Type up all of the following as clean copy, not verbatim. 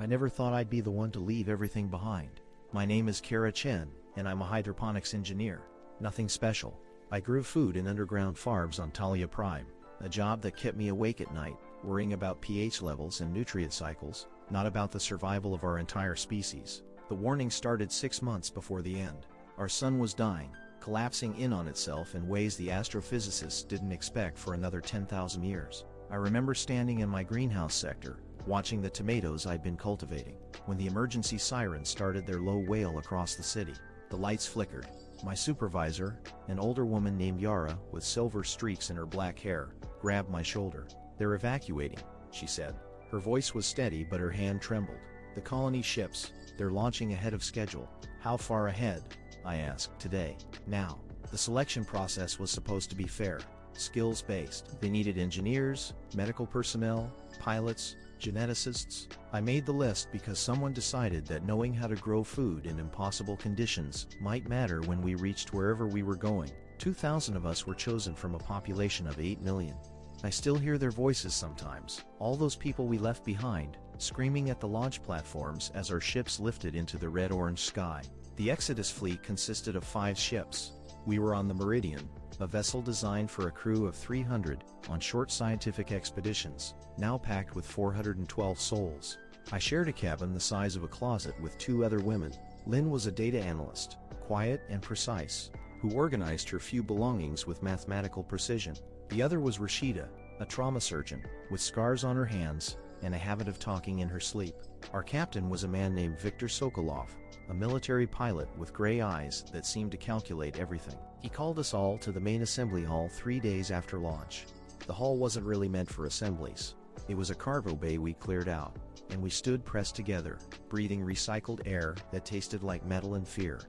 I never thought I'd be the one to leave everything behind. My name is Kara Chen, and I'm a hydroponics engineer. Nothing special. I grew food in underground farms on Talia Prime, a job that kept me awake at night, worrying about pH levels and nutrient cycles, not about the survival of our entire species. The warning started 6 months before the end. Our sun was dying, collapsing in on itself in ways the astrophysicists didn't expect for another 10,000 years. I remember standing in my greenhouse sector, watching the tomatoes I'd been cultivating, when the emergency sirens started their low wail across the city. The lights flickered. My supervisor, an older woman named Yara with silver streaks in her black hair, grabbed my shoulder. "They're evacuating," she said. Her voice was steady but her hand trembled. "The colony ships, they're launching ahead of schedule." "How far ahead?" I asked. "Today. Now." The selection process was supposed to be fair, skills-based. They needed engineers, medical personnel, pilots, geneticists. I made the list because someone decided that knowing how to grow food in impossible conditions might matter when we reached wherever we were going. 2,000 of us were chosen from a population of 8 million. I still hear their voices sometimes, all those people we left behind, screaming at the launch platforms as our ships lifted into the red-orange sky. The Exodus fleet consisted of 5 ships. We were on the Meridian, a vessel designed for a crew of 300 on short scientific expeditions, now packed with 412 souls. I shared a cabin the size of a closet with 2 other women. Lynn was a data analyst, quiet and precise, who organized her few belongings with mathematical precision. The other was Rashida, a trauma surgeon, with scars on her hands and a habit of talking in her sleep. Our captain was a man named Viktor Sokolov, a military pilot with gray eyes that seemed to calculate everything. He called us all to the main assembly hall 3 days after launch. The hall wasn't really meant for assemblies. It was a cargo bay we cleared out, and we stood pressed together, breathing recycled air that tasted like metal and fear.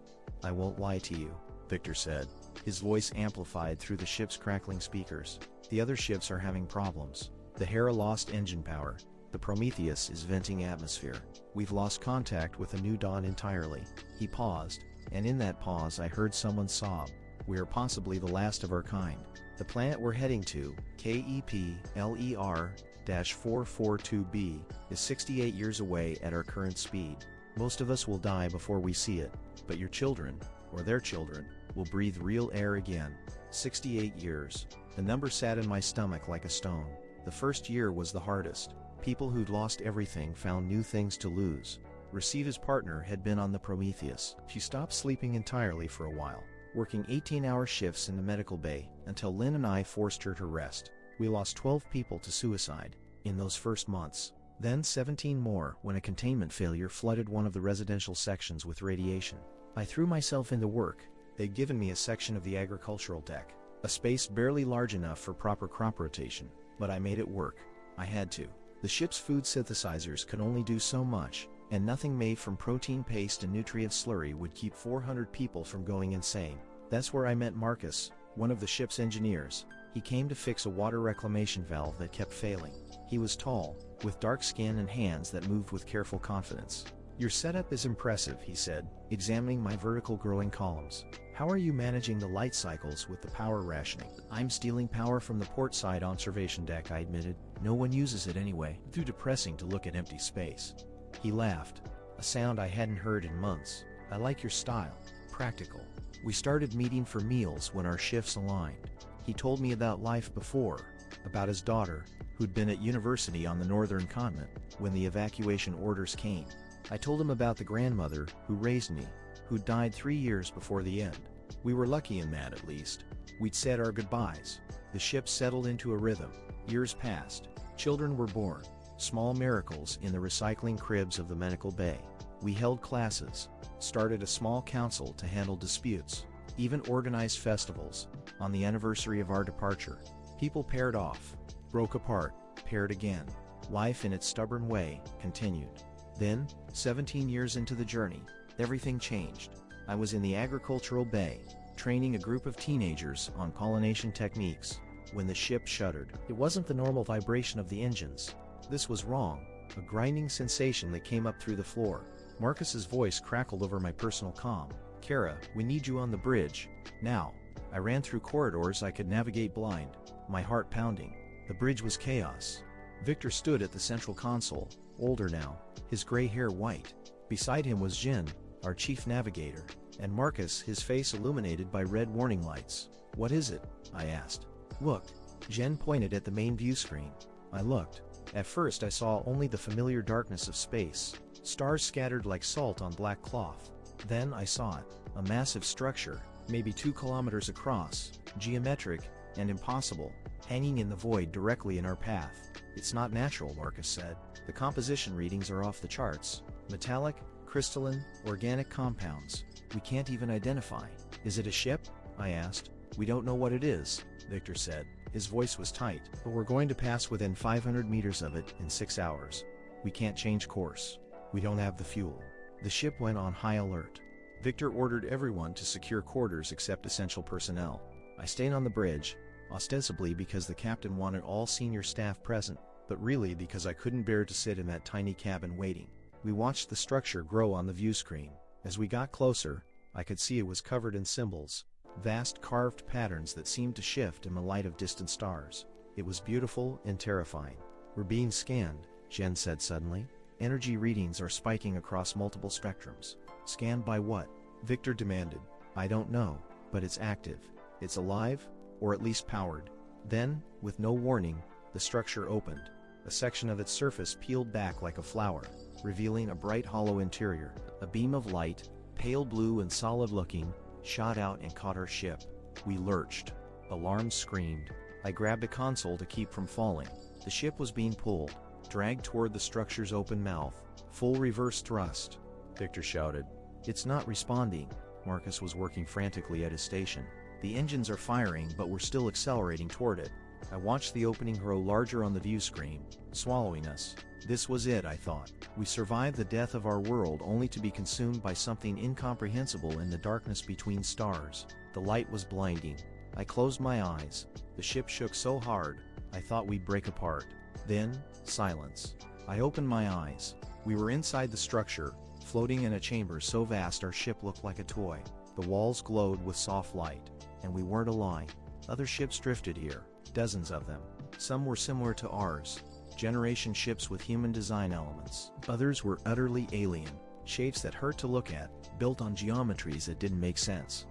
"I won't lie to you," Victor said, his voice amplified through the ship's crackling speakers. "The other ships are having problems. The Hera lost engine power. The Prometheus is venting atmosphere. We've lost contact with the New Dawn entirely." He paused, and in that pause I heard someone sob. "We are possibly the last of our kind. The planet we're heading to, KEP-LER-442b, is 68 years away at our current speed. Most of us will die before we see it, but your children, or their children, will breathe real air again." 68 years. The number sat in my stomach like a stone. The first year was the hardest. People who'd lost everything found new things to lose. Rashidah's partner had been on the Prometheus. She stopped sleeping entirely for a while, working 18-hour shifts in the medical bay until Lynn and I forced her to rest. We lost 12 people to suicide in those first months. Then 17 more when a containment failure flooded one of the residential sections with radiation. I threw myself into work. They'd given me a section of the agricultural deck, a space barely large enough for proper crop rotation, but I made it work. I had to. The ship's food synthesizers could only do so much, and nothing made from protein paste and nutrient slurry would keep 400 people from going insane. That's where I met Marcus, one of the ship's engineers. He came to fix a water reclamation valve that kept failing. He was tall, with dark skin and hands that moved with careful confidence. "Your setup is impressive," he said, examining my vertical growing columns. "How are you managing the light cycles with the power rationing?" "I'm stealing power from the port side observation deck," I admitted. "No one uses it anyway. Too depressing to look at empty space." He laughed, a sound I hadn't heard in months. "I like your style. Practical." We started meeting for meals when our shifts aligned. He told me about life before, about his daughter, who'd been at university on the northern continent when the evacuation orders came. I told him about the grandmother who raised me, who died 3 years before the end. We were lucky in that, at least. We'd said our goodbyes. The ship settled into a rhythm. Years passed. Children were born. Small miracles in the recycling cribs of the medical bay. We held classes, started a small council to handle disputes, even organized festivals. On the anniversary of our departure, people paired off, broke apart, paired again. Life in its stubborn way continued. Then, 17 years into the journey, everything changed. I was in the agricultural bay, training a group of teenagers on pollination techniques, when the ship shuddered. It wasn't the normal vibration of the engines. This was wrong, a grinding sensation that came up through the floor. Marcus's voice crackled over my personal comm. "Kara, we need you on the bridge, now." I ran through corridors I could navigate blind, my heart pounding. The bridge was chaos. Victor stood at the central console, older now, his gray hair white. Beside him was Jin, our chief navigator, and Marcus, his face illuminated by red warning lights. "What is it?" I asked. "Look." Jen pointed at the main view screen. I looked. At first I saw only the familiar darkness of space, stars scattered like salt on black cloth. Then I saw it, a massive structure, maybe 2 kilometers across, geometric and impossible, hanging in the void directly in our path. "It's not natural," Marcus said. "The composition readings are off the charts. Metallic, crystalline, organic compounds. We can't even identify." "Is it a ship?" I asked. "We don't know what it is," Victor said. His voice was tight. "But we're going to pass within 500 meters of it in 6 hours. We can't change course. We don't have the fuel." The ship went on high alert. Victor ordered everyone to secure quarters except essential personnel. I stayed on the bridge, ostensibly because the captain wanted all senior staff present, but really because I couldn't bear to sit in that tiny cabin waiting. We watched the structure grow on the view screen. As we got closer, I could see it was covered in symbols, vast carved patterns that seemed to shift in the light of distant stars. It was beautiful and terrifying. "We're being scanned," Jen said suddenly. "Energy readings are spiking across multiple spectrums." "Scanned by what?" Victor demanded. "I don't know, but it's active. It's alive, or at least powered." Then, with no warning, the structure opened. A section of its surface peeled back like a flower, revealing a bright hollow interior. A beam of light, pale blue and solid-looking, shot out and caught our ship. We lurched. Alarms screamed. I grabbed a console to keep from falling. The ship was being pulled, dragged toward the structure's open mouth. "Full reverse thrust," Victor shouted. "It's not responding." Marcus was working frantically at his station. "The engines are firing, but we're still accelerating toward it." I watched the opening grow larger on the view screen, swallowing us. This was it, I thought. We survived the death of our world only to be consumed by something incomprehensible in the darkness between stars. The light was blinding. I closed my eyes. The ship shook so hard, I thought we'd break apart. Then, silence. I opened my eyes. We were inside the structure, floating in a chamber so vast our ship looked like a toy. The walls glowed with soft light, and we weren't alone. Other ships drifted here, dozens of them. Some were similar to ours, generation ships with human design elements. Others were utterly alien, shapes that hurt to look at, built on geometries that didn't make sense.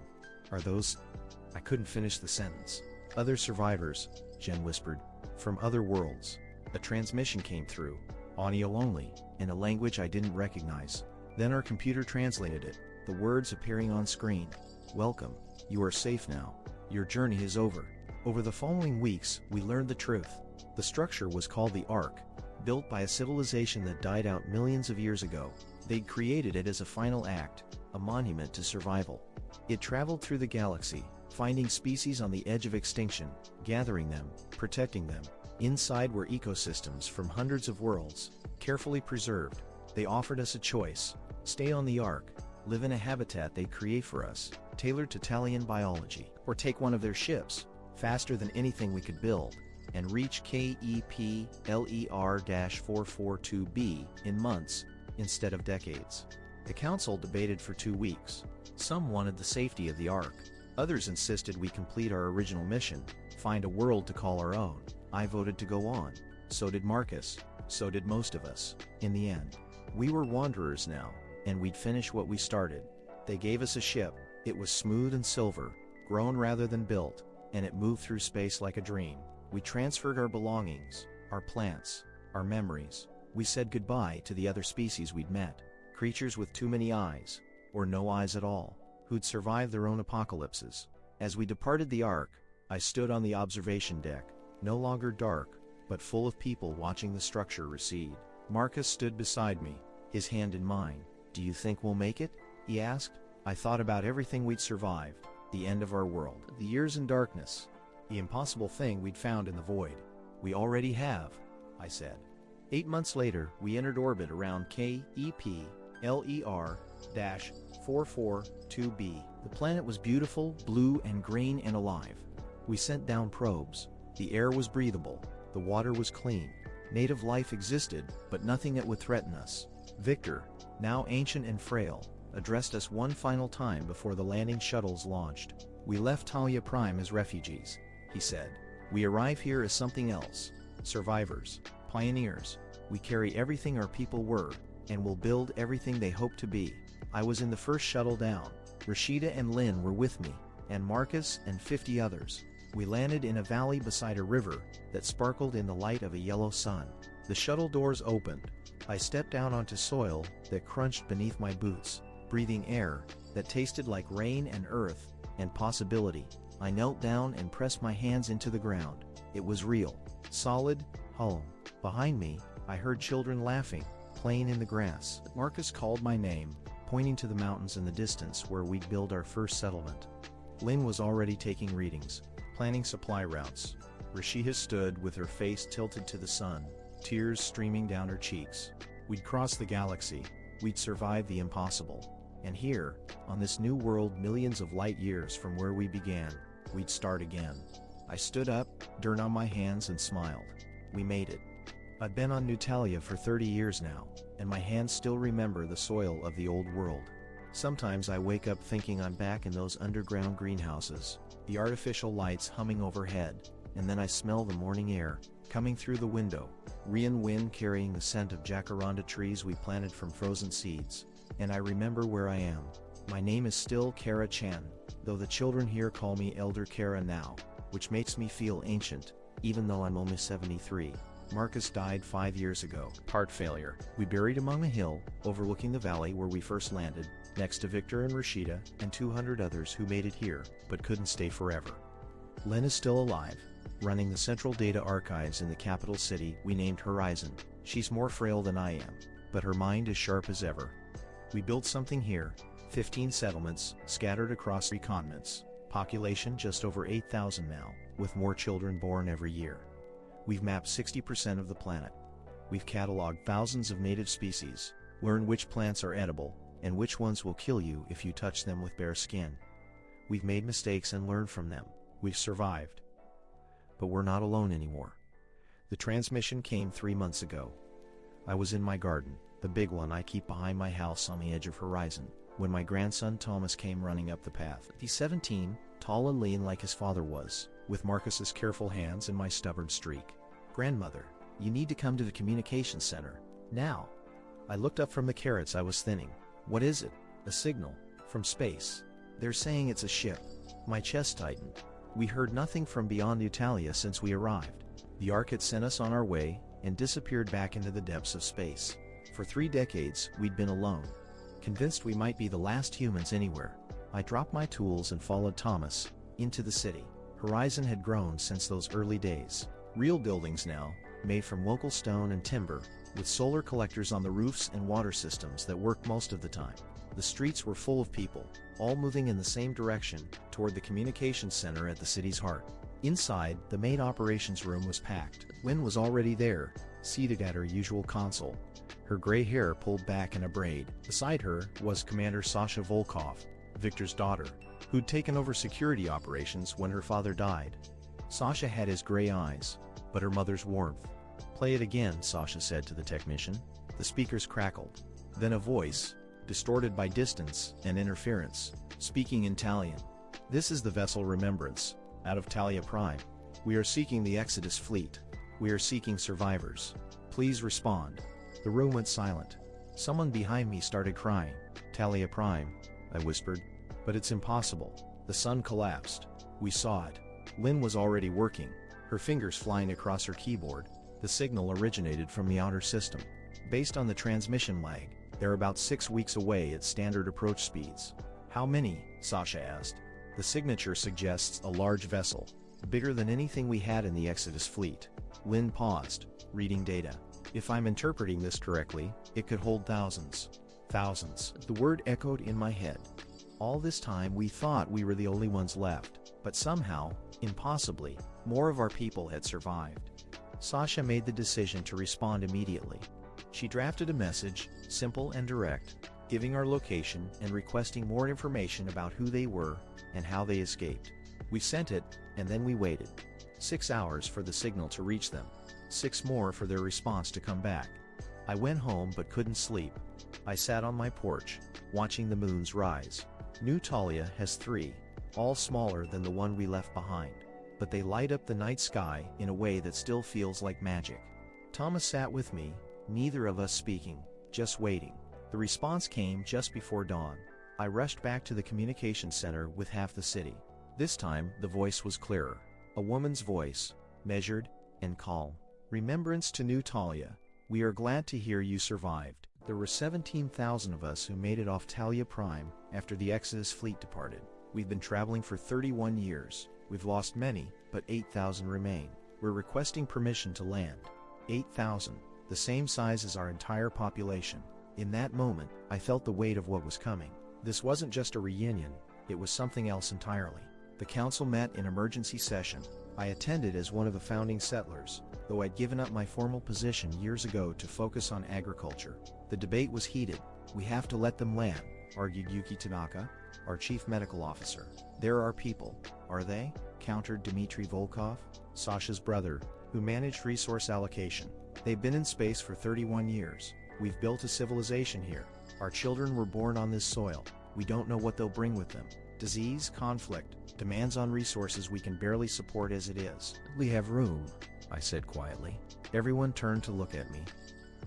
"Are those—" I couldn't finish the sentence. "Other survivors," Jen whispered, "from other worlds." A transmission came through, audio only, in a language I didn't recognize. Then our computer translated it, the words appearing on screen. "Welcome. You are safe now. Your journey is over." Over the following weeks, we learned the truth. The structure was called the Ark, built by a civilization that died out millions of years ago. They'd created it as a final act, a monument to survival. It traveled through the galaxy, finding species on the edge of extinction, gathering them, protecting them. Inside were ecosystems from hundreds of worlds, carefully preserved. They offered us a choice: stay on the Ark, live in a habitat they'd create for us, tailored to Talian biology, or take one of their ships, faster than anything we could build, and reach KEPLER-442b in months, instead of decades. The council debated for 2 weeks. Some wanted the safety of the Ark. Others insisted we complete our original mission, find a world to call our own. I voted to go on. So did Marcus. So did most of us. In the end, we were wanderers now, and we'd finish what we started. They gave us a ship. It was smooth and silver, grown rather than built, and it moved through space like a dream. We transferred our belongings, our plants, our memories. We said goodbye to the other species we'd met, creatures with too many eyes, or no eyes at all, who'd survived their own apocalypses. As we departed the Ark, I stood on the observation deck, no longer dark, but full of people watching the structure recede. Marcus stood beside me, his hand in mine. "Do you think we'll make it?" he asked. I thought about everything we'd survived, the end of our world, the years in darkness, the impossible thing we'd found in the void. "We already have," I said. 8 months later, we entered orbit around KEPLER-442b. The planet was beautiful, blue and green and alive. We sent down probes. The air was breathable. The water was clean. Native life existed, but nothing that would threaten us. Victor, now ancient and frail, addressed us one final time before the landing shuttles launched. "We left Talia Prime as refugees," he said. "We arrive here as something else. Survivors, pioneers, We carry everything our people were, and will build everything they hope to be. I was in the first shuttle down. Rashida and Lynn were with me, and Marcus and 50 others. We landed in a valley beside a river that sparkled in the light of a yellow sun. The shuttle doors opened. I stepped down onto soil that crunched beneath my boots, breathing air that tasted like rain and earth and possibility. I knelt down and pressed my hands into the ground. It was real, solid, home. Behind me, I heard children laughing, playing in the grass. Marcus called my name, pointing to the mountains in the distance where we'd build our first settlement. Lynn was already taking readings, planning supply routes. Rashida stood with her face tilted to the sun, tears streaming down her cheeks. We'd cross the galaxy. We'd survive the impossible. And here, on this new world millions of light years from where we began, we'd start again. I stood up, dirt on my hands, and smiled. We made it. I've been on Newtalia for 30 years now, and my hands still remember the soil of the old world. Sometimes I wake up thinking I'm back in those underground greenhouses, the artificial lights humming overhead, and then I smell the morning air coming through the window, Rian wind carrying the scent of jacaranda trees we planted from frozen seeds, and I remember where I am. My name is still Kara Chen, though the children here call me Elder Kara now, which makes me feel ancient, even though I'm only 73. Marcus died 5 years ago. Heart failure. We buried him on a hill, overlooking the valley where we first landed, next to Victor and Rashida, and 200 others who made it here, but couldn't stay forever. Len is still alive, running the central data archives in the capital city we named Horizon. She's more frail than I am, but her mind is sharp as ever. We built something here, 15 settlements, scattered across 3 continents, population just over 8,000 now, with more children born every year. We've mapped 60% of the planet. We've cataloged thousands of native species, learned which plants are edible, and which ones will kill you if you touch them with bare skin. We've made mistakes and learned from them. We've survived. But we're not alone anymore. The transmission came 3 months ago. I was in my garden, the big one I keep behind my house on the edge of Horizon, when my grandson Thomas came running up the path. He's 17, tall and lean like his father was, with Marcus's careful hands and my stubborn streak. "Grandmother, you need to come to the communications center, now." I looked up from the carrots I was thinning. "What is it?" "A signal. From space. They're saying it's a ship." My chest tightened. We heard nothing from beyond Newtalia since we arrived. The Ark had sent us on our way and disappeared back into the depths of space. For 3 decades, we'd been alone, convinced we might be the last humans anywhere. I dropped my tools and followed Thomas into the city. Horizon had grown since those early days. Real buildings now, made from local stone and timber, with solar collectors on the roofs and water systems that worked most of the time. The streets were full of people, all moving in the same direction, toward the communications center at the city's heart. Inside, the main operations room was packed. Lynn was already there, seated at her usual console, her gray hair pulled back in a braid. Beside her was Commander Sasha Volkov, Victor's daughter, who'd taken over security operations when her father died. Sasha had his gray eyes, but her mother's warmth. "Play it again," Sasha said to the technician. The speakers crackled. Then a voice, distorted by distance and interference, speaking in Italian. "This is the vessel Remembrance, out of Talia Prime. We are seeking the Exodus fleet. We are seeking survivors. Please respond." The room went silent. Someone behind me started crying. "Talia Prime," I whispered. "But it's impossible." The sun collapsed. We saw it. Lynn was already working, her fingers flying across her keyboard. The signal originated from the outer system. Based on the transmission lag, they're about 6 weeks away at standard approach speeds. "How many?" Sasha asked. "The signature suggests a large vessel, bigger than anything we had in the Exodus fleet." Lynn paused, reading data. "If I'm interpreting this correctly, it could hold thousands." Thousands. The word echoed in my head. All this time we thought we were the only ones left, but somehow, impossibly, more of our people had survived. Sasha made the decision to respond immediately. She drafted a message, simple and direct, giving our location and requesting more information about who they were and how they escaped. We sent it, and then we waited. 6 hours for the signal to reach them. 6 more for their response to come back. I went home but couldn't sleep. I sat on my porch, watching the moons rise. Newtalia has 3, all smaller than the one we left behind, but they light up the night sky in a way that still feels like magic. Thomas sat with me, neither of us speaking, just waiting. The response came just before dawn. I rushed back to the communications center with half the city. This time, the voice was clearer. A woman's voice, measured and calm. Remembrance to New Talia. We are glad to hear you survived. There were 17,000 of us who made it off Talia Prime after the Exodus fleet departed. We've been traveling for 31 years. We've lost many, but 8,000 remain. We're requesting permission to land. 8,000, the same size as our entire population. In that moment, I felt the weight of what was coming. This wasn't just a reunion, it was something else entirely. The council met in emergency session. I attended as one of the founding settlers, though I'd given up my formal position years ago to focus on agriculture. The debate was heated. We have to let them land, argued Yuki Tanaka, our chief medical officer. They're our people, are they? Countered Dmitry Volkov, Sasha's brother, who managed resource allocation. They've been in space for 31 years. We've built a civilization here. Our children were born on this soil. We don't know what they'll bring with them. Disease, conflict, demands on resources we can barely support as it is. We have room, I said quietly. Everyone turned to look at me.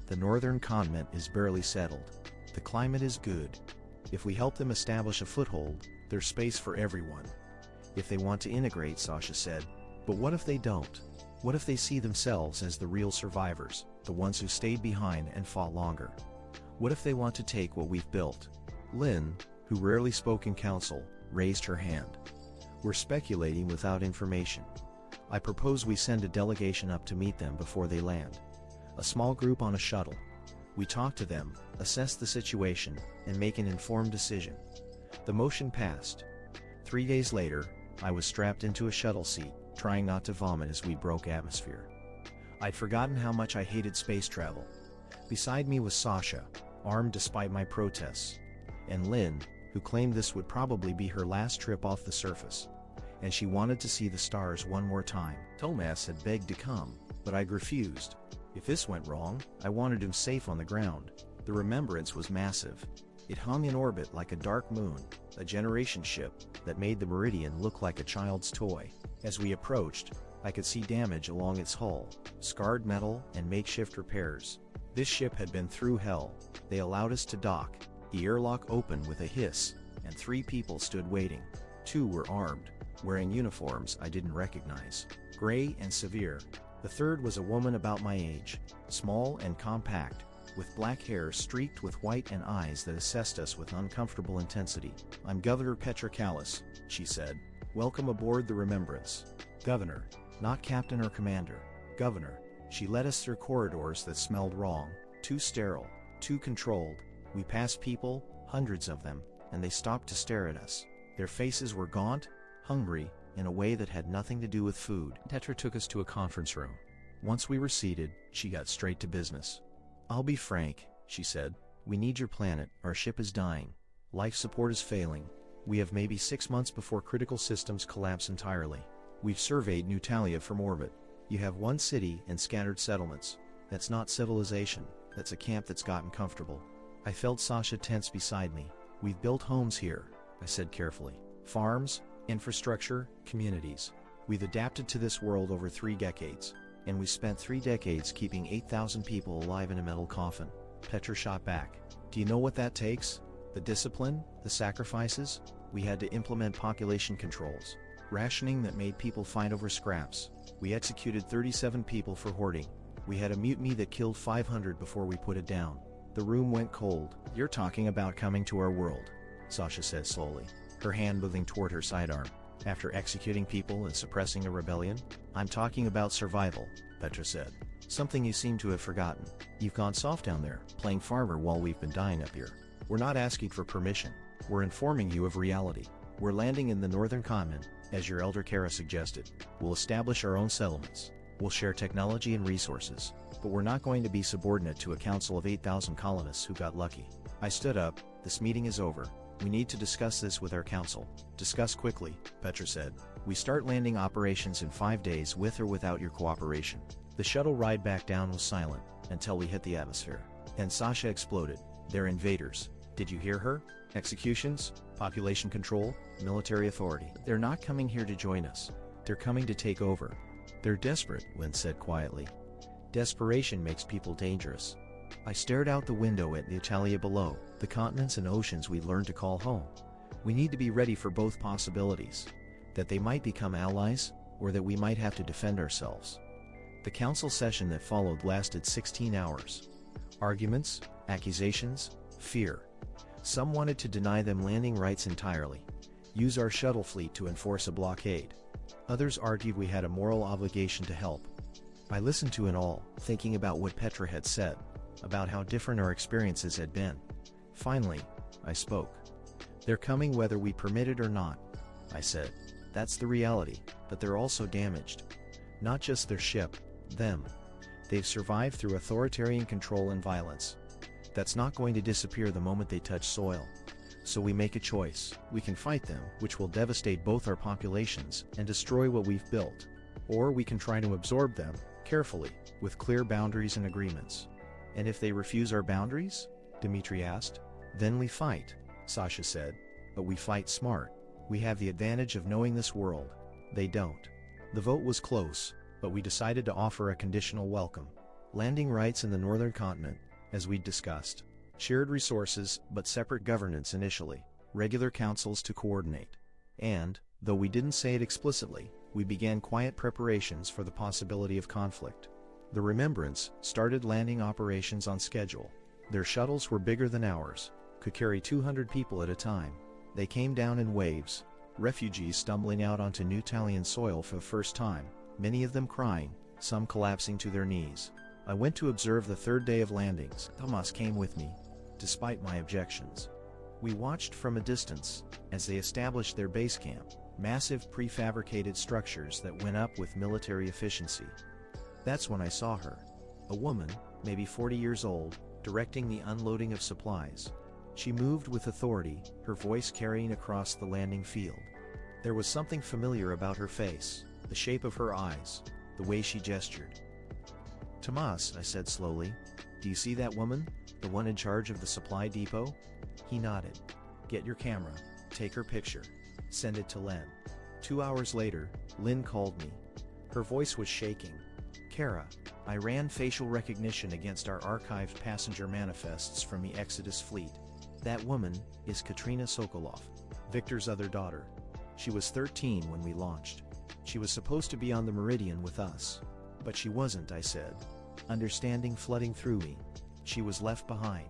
The northern continent is barely settled. The climate is good. If we help them establish a foothold, there's space for everyone. If they want to integrate, Sasha said. But what if they don't? What if they see themselves as the real survivors, the ones who stayed behind and fought longer? What if they want to take what we've built? Lynn, who rarely spoke in council, raised her hand. We're speculating without information. I propose we send a delegation up to meet them before they land. A small group on a shuttle. We talk to them, assess the situation, and make an informed decision. The motion passed. 3 days later, I was strapped into a shuttle seat, trying not to vomit as we broke atmosphere. I'd forgotten how much I hated space travel. Beside me was Sasha, armed despite my protests, and Lynn, who claimed this would probably be her last trip off the surface, and she wanted to see the stars one more time. Tomas had begged to come, but I'd refused. If this went wrong, I wanted him safe on the ground. The Remembrance was massive. It hung in orbit like a dark moon, a generation ship that made the Meridian look like a child's toy. As we approached, I could see damage along its hull, scarred metal and makeshift repairs. This ship had been through hell. They allowed us to dock. The airlock opened with a hiss, and 3 people stood waiting. 2 were armed, wearing uniforms I didn't recognize, gray and severe. The third was a woman about my age, small and compact, with black hair streaked with white and eyes that assessed us with uncomfortable intensity. "I'm Governor Petra Kallis," she said. "Welcome aboard the Remembrance." "Governor, not captain or commander. Governor." She led us through corridors that smelled wrong, too sterile, too controlled. We passed people, hundreds of them, and they stopped to stare at us. Their faces were gaunt, hungry, in a way that had nothing to do with food. Petra took us to a conference room. Once we were seated, she got straight to business. "I'll be frank," she said. "We need your planet. Our ship is dying. Life support is failing. We have maybe 6 months before critical systems collapse entirely. We've surveyed New Talia from orbit. You have 1 city and scattered settlements. That's not civilization. That's a camp that's gotten comfortable." I felt Sasha tense beside me. "We've built homes here," I said carefully. "Farms, infrastructure, communities. We've adapted to this world over 3 decades. And we spent 3 decades keeping 8,000 people alive in a metal coffin." Petra shot back. "Do you know what that takes? The discipline, the sacrifices? We had to implement population controls. Rationing that made people fight over scraps. We executed 37 people for hoarding. We had a mutiny that killed 500 before we put it down." The room went cold. "You're talking about coming to our world," Sasha said slowly, her hand moving toward her sidearm. "After executing people and suppressing a rebellion?" "I'm talking about survival," Petra said. "Something you seem to have forgotten. You've gone soft down there, playing farmer while we've been dying up here. We're not asking for permission. We're informing you of reality. We're landing in the northern continent, as your elder Kara suggested. We'll establish our own settlements. We'll share technology and resources. But we're not going to be subordinate to a council of 8,000 colonists who got lucky." I stood up. "This meeting is over. We need to discuss this with our council." "Discuss quickly," Petra said. "We start landing operations in 5 days with or without your cooperation." The shuttle ride back down was silent, until we hit the atmosphere. And Sasha exploded. "They're invaders. Did you hear her? Executions, population control, military authority. They're not coming here to join us. They're coming to take over. They're desperate," Lynn said quietly. "Desperation makes people dangerous. I stared out the window at the Italia below, the continents and oceans we'd learned to call home. We need to be ready for both possibilities, that they might become allies, or that we might have to defend ourselves. The council session that followed lasted 16 hours. Arguments, accusations, fear. Some wanted to deny them landing rights entirely, use our shuttle fleet to enforce a blockade. Others argued we had a moral obligation to help. I listened to it all, thinking about what Petra had said, about how different our experiences had been. Finally, I spoke. They're coming whether we permit it or not, I said. That's the reality, but they're also damaged. Not just their ship, them. They've survived through authoritarian control and violence. That's not going to disappear the moment they touch soil. So we make a choice. We can fight them, which will devastate both our populations and destroy what we've built. Or we can try to absorb them, carefully, with clear boundaries and agreements. And if they refuse our boundaries? Dmitri asked. Then we fight, Sasha said. But we fight smart. We have the advantage of knowing this world. They don't. The vote was close, but we decided to offer a conditional welcome. Landing rights in the northern continent, as we'd discussed. Shared resources, but separate governance initially. Regular councils to coordinate. And, though we didn't say it explicitly, we began quiet preparations for the possibility of conflict. The Remembrance started landing operations on schedule. Their shuttles were bigger than ours, could carry 200 people at a time. They came down in waves, refugees stumbling out onto new Italian soil for the first time, many of them crying, some collapsing to their knees. I went to observe the third day of landings. Tomas came with me, despite my objections. We watched from a distance, as they established their base camp, massive prefabricated structures that went up with military efficiency. That's when I saw her. A woman, maybe 40 years old, directing the unloading of supplies. She moved with authority, her voice carrying across the landing field. There was something familiar about her face, the shape of her eyes, the way she gestured. Tomas, I said slowly, do you see that woman, the one in charge of the supply depot? He nodded. Get your camera, take her picture, send it to Len. 2 hours later, Lynn called me. Her voice was shaking. Kara, I ran facial recognition against our archived passenger manifests from the Exodus fleet. That woman is Katrina Sokolov, Victor's other daughter. She was 13 when we launched. She was supposed to be on the Meridian with us. But she wasn't, I said. Understanding flooding through me. She was left behind.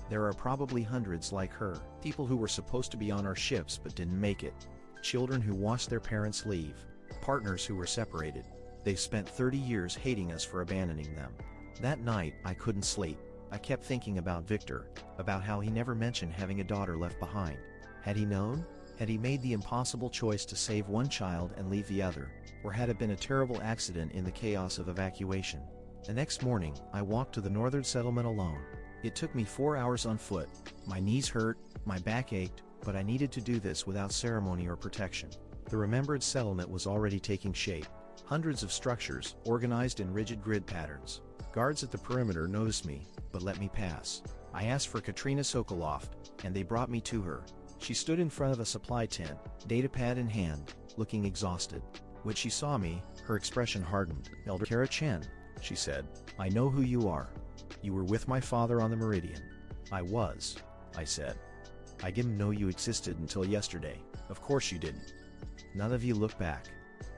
There are probably hundreds like her, people who were supposed to be on our ships but didn't make it. Children who watched their parents leave. Partners who were separated. They've spent 30 years hating us for abandoning them. That night, I couldn't sleep. I kept thinking about Victor, about how he never mentioned having a daughter left behind. Had he known? Had he made the impossible choice to save one child and leave the other? Or had it been a terrible accident in the chaos of evacuation? The next morning, I walked to the northern settlement alone. It took me 4 hours on foot. My knees hurt, my back ached, but I needed to do this without ceremony or protection. The remembered settlement was already taking shape. Hundreds of structures, organized in rigid grid patterns. Guards at the perimeter noticed me, but let me pass. I asked for Katrina Sokolov, and they brought me to her. She stood in front of a supply tent, datapad in hand, looking exhausted. When she saw me, her expression hardened. Elder Kara Chen, she said, I know who you are. You were with my father on the Meridian. I was, I said. I didn't know you existed until yesterday. Of course you didn't. None of you look back.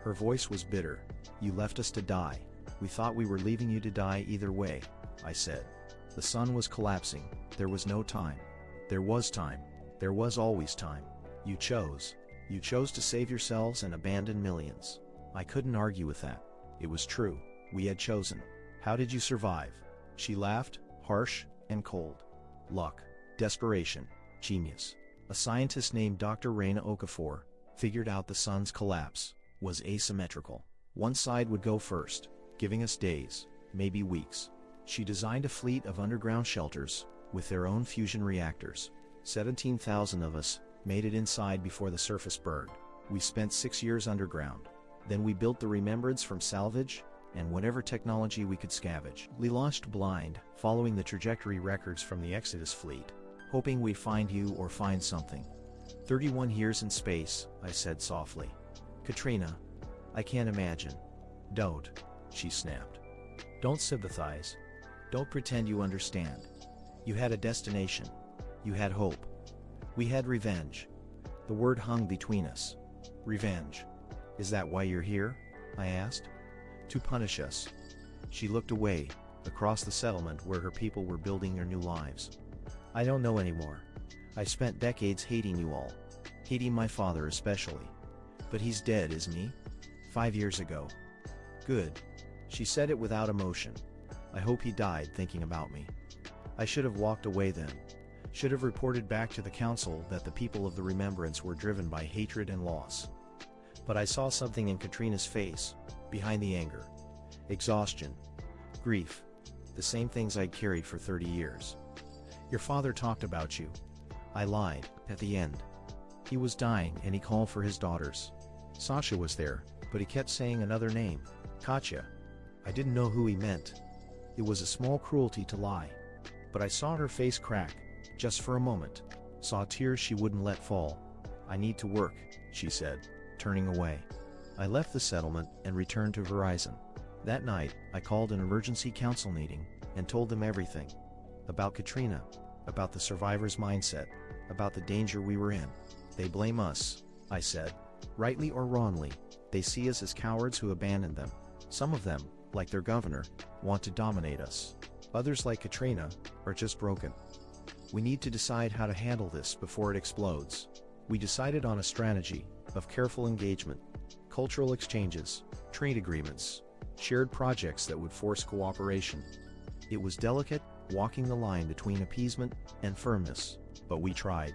Her voice was bitter. You left us to die. We thought we were leaving you to die either way, I said. The sun was collapsing. There was no time. There was time. There was always time. You chose. You chose to save yourselves and abandon millions. I couldn't argue with that. It was true. We had chosen. How did you survive? She laughed, harsh and cold. Luck. Desperation. Genius. A scientist named Dr. Reina Okafor figured out the sun's collapse was asymmetrical. One side would go first, giving us days, maybe weeks. She designed a fleet of underground shelters with their own fusion reactors. 17,000 of us made it inside before the surface burned. We spent 6 years underground. Then we built the Remembrance from salvage and whatever technology we could scavenge. We launched blind, following the trajectory records from the Exodus fleet, hoping we'd find you or find something. 31 years in space, I said softly. Katrina, I can't imagine. Don't, she snapped. Don't sympathize. Don't pretend you understand. You had a destination. You had hope. We had revenge. The word hung between us. Revenge. Is that why you're here? I asked. To punish us. She looked away, across the settlement where her people were building their new lives. I don't know anymore. I spent decades hating you all. Hating my father especially. But he's dead, isn't he? 5 years ago. Good. She said it without emotion. I hope he died thinking about me. I should have walked away then. Should have reported back to the council that the people of the Remembrance were driven by hatred and loss. But I saw something in Katrina's face, behind the anger. Exhaustion. Grief. The same things I'd carried for 30 years. Your father talked about you. I lied, at the end. He was dying and he called for his daughters. Sasha was there, but he kept saying another name, Katya. I didn't know who he meant. It was a small cruelty to lie. But I saw her face crack, just for a moment. Saw tears she wouldn't let fall. I need to work, she said, turning away. I left the settlement and returned to Verizon. That night, I called an emergency council meeting and told them everything. About Katrina, about the survivors' mindset, about the danger we were in. They blame us, I said. Rightly or wrongly, they see us as cowards who abandoned them. Some of them, like their governor, want to dominate us. Others, like Katrina, are just broken. We need to decide how to handle this before it explodes. We decided on a strategy of careful engagement, cultural exchanges, trade agreements, shared projects that would force cooperation. It was delicate, walking the line between appeasement and firmness, but we tried.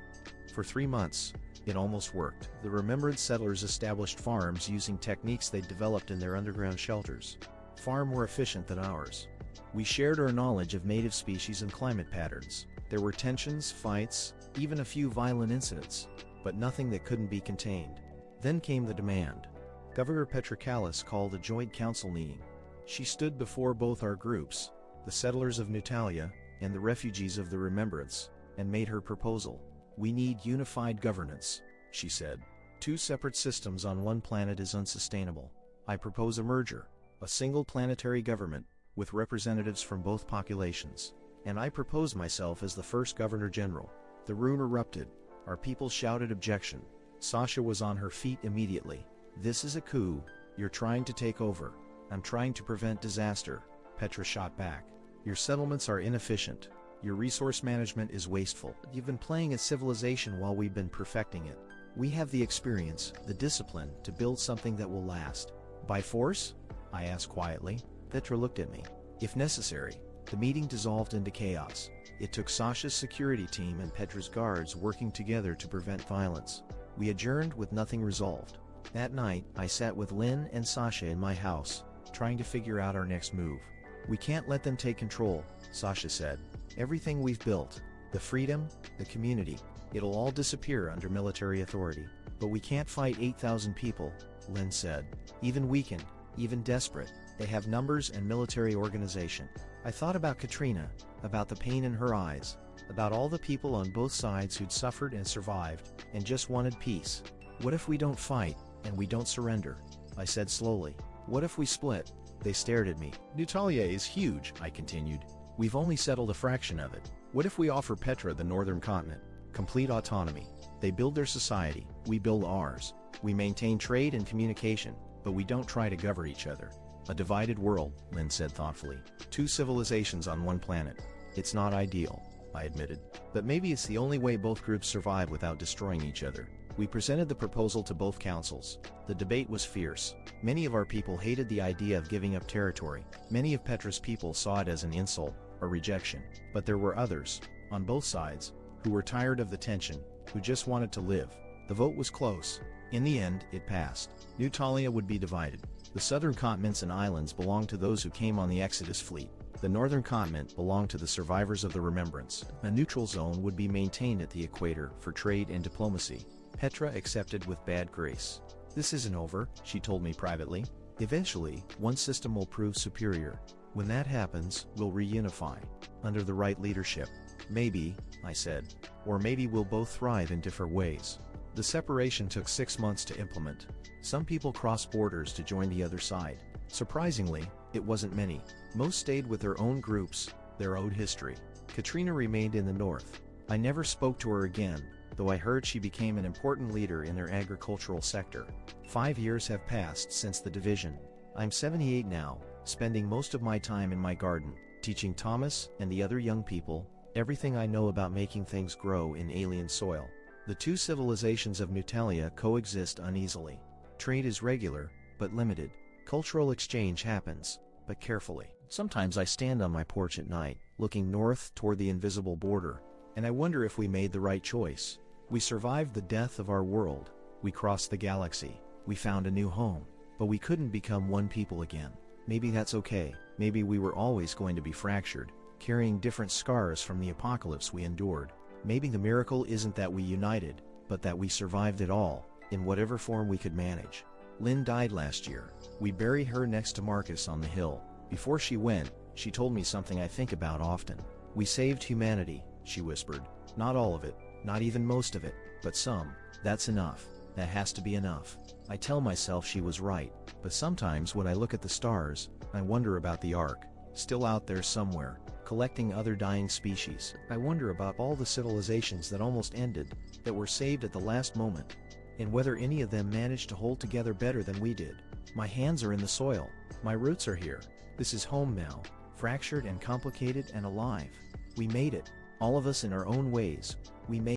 For 3 months, it almost worked. The Remembrance settlers established farms using techniques they'd developed in their underground shelters, far more efficient than ours. We shared our knowledge of native species and climate patterns. There were tensions, fights, even a few violent incidents, but nothing that couldn't be contained. Then came the demand. Governor Petra Kallas called a joint council meeting. She stood before both our groups, the settlers of Natalia and the refugees of the Remembrance, and made her proposal. We need unified governance, she said. 2 separate systems on one planet is unsustainable. I propose a merger, a single planetary government, with representatives from both populations. And I propose myself as the first Governor General. The room erupted. Our people shouted objection. Sasha was on her feet immediately. This is a coup. You're trying to take over. I'm trying to prevent disaster. Petra shot back. Your settlements are inefficient. Your resource management is wasteful. You've been playing a civilization while we've been perfecting it. We have the experience, the discipline, to build something that will last. By force? I asked quietly. Petra looked at me. If necessary. The meeting dissolved into chaos. It took Sasha's security team and Petra's guards working together to prevent violence. We adjourned with nothing resolved. That night, I sat with Lynn and Sasha in my house, trying to figure out our next move. We can't let them take control, Sasha said. Everything we've built, the freedom, the community, it'll all disappear under military authority. But we can't fight 8,000 people, Lynn said. Even weakened, even desperate, they have numbers and military organization. I thought about Katrina, about the pain in her eyes, about all the people on both sides who'd suffered and survived, and just wanted peace. What if we don't fight, and we don't surrender? I said slowly. What if we split? They stared at me. Natalia is huge, I continued. We've only settled a fraction of it. What if we offer Petra the northern continent? Complete autonomy. They build their society, we build ours. We maintain trade and communication, but we don't try to govern each other. A divided world, Lynn said thoughtfully. 2 civilizations on one planet. It's not ideal, I admitted. But maybe it's the only way both groups survive without destroying each other. We presented the proposal to both councils. The debate was fierce. Many of our people hated the idea of giving up territory. Many of Petra's people saw it as an insult, a rejection. But there were others, on both sides, who were tired of the tension, who just wanted to live. The vote was close. In the end, it passed. Natalia would be divided. The southern continents and islands belonged to those who came on the Exodus fleet. The northern continent belonged to the survivors of the Remembrance. A neutral zone would be maintained at the equator for trade and diplomacy. Petra accepted with bad grace. This isn't over, she told me privately. Eventually, one system will prove superior. When that happens, we'll reunify. Under the right leadership. Maybe, I said. Or maybe we'll both thrive in different ways. The separation took 6 months to implement. Some people crossed borders to join the other side. Surprisingly, it wasn't many. Most stayed with their own groups, their owed history. Katrina remained in the north. I never spoke to her again, though I heard she became an important leader in their agricultural sector. 5 years have passed since the division. I'm 78 now, spending most of my time in my garden, teaching Thomas and the other young people everything I know about making things grow in alien soil. The two civilizations of Nutalia coexist uneasily. Trade is regular, but limited. Cultural exchange happens, but carefully. Sometimes I stand on my porch at night, looking north toward the invisible border, and I wonder if we made the right choice. We survived the death of our world. We crossed the galaxy. We found a new home. But we couldn't become one people again. Maybe that's okay. Maybe we were always going to be fractured, carrying different scars from the apocalypse we endured. Maybe the miracle isn't that we united, but that we survived it all, in whatever form we could manage. Lynn died last year. We buried her next to Marcus on the hill. Before she went, she told me something I think about often. We saved humanity, she whispered. Not all of it, not even most of it, but some. That's enough. That has to be enough. I tell myself she was right, but sometimes when I look at the stars, I wonder about the Ark, still out there somewhere, collecting other dying species. I wonder about all the civilizations that almost ended, that were saved at the last moment, and whether any of them managed to hold together better than we did. My hands are in the soil. My roots are here. This is home now, fractured and complicated and alive. We made it, all of us in our own ways. We made